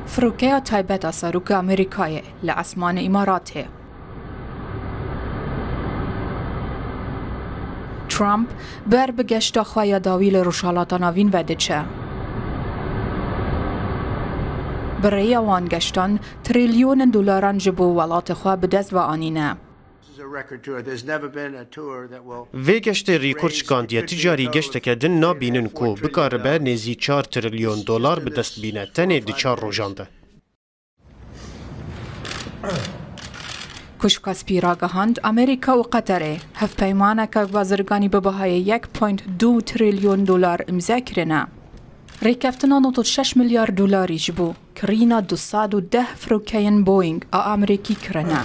فروکەیە تایبەتە سەرۆکە ئەمریکایە لە ئەسمانە ئیماراتێ. ترامپ بەر بگەشتە خوایە داوی لە ڕۆژهەڵاتە ناوین ڤەدەچە. برای وان گشتن تریلیون دلاران جبو ولات خوا بدست و آنینه. وی گشت ریکورد شکاندیه تجاری گشت کردن نابینن کو بکار به نزی 4 تریلیون دلار به دست بینه تنه دی 4 روزانده. کشکاسپی را گهاند امریکا و قطر هف پیمانه که بازرگانی به بهای 1.2 تریلیون دلار امضا کرده. ریکفتنا 96 میلیارد دلاری جبو کرینا 210 فروکین بوینگ آمریکی کرده.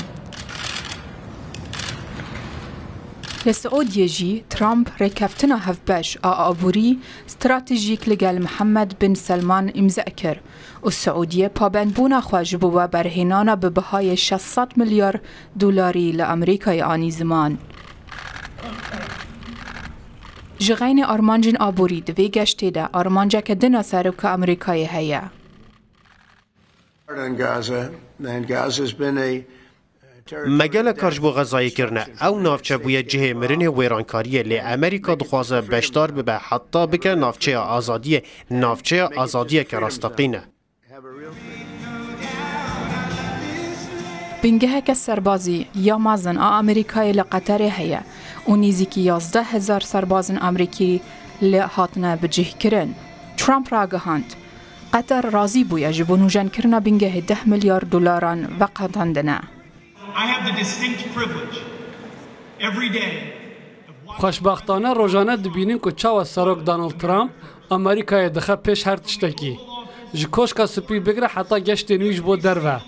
لسعودیه جی ترامپ ریکفتنا هفبش آبوری استراتژیک لگل محمد بن سلمان امضا کرد و سعودیه پابندبونا خواج بو و برهنانا به بهای 600 میلیارد دلاری لامریکای آنی زمان. جغین آرمانجین آبوری دوی گشته ده آرمانجا که دنا سروک امریکایی هیا. مگل کارج بو غزایی کرنه او نافچه بوی جه مرنه ویرانکاریه لی امریکا دخوازه بشدار ببه حتی بکه نافچه آزادیه که راستقینه. بینگه که سربازی یا مازن امریکایی لقطر هیا و نیزیکی 11,000 سربازن امریکی لحاطنه بجه کرن. ترامپ را گهاند قطر راضی بویا جبو نوجن کرنا بینگه 10 میلیارد دلاران وقتاندنه. خوشبختانه روزانه دبینیم که چاو سروک دونالد ترامپ امریکای دخه پیش هر تشتکی. جکوشکا سپی بگره حتی گشت نیوش بود دروه.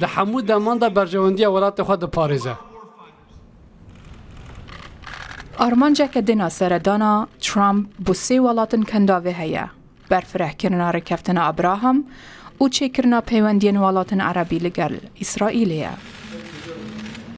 ده همو دمان ده برجواندی ولات خود پاریزه. آرمانجا که دینا سردانا ترامپ بو 3 ولاتن کنداوه هیا. برفره کرنا رکفتنا ابراهام و چه کرنا پیوندین ولاتن عربی لگل اسرائیلیه.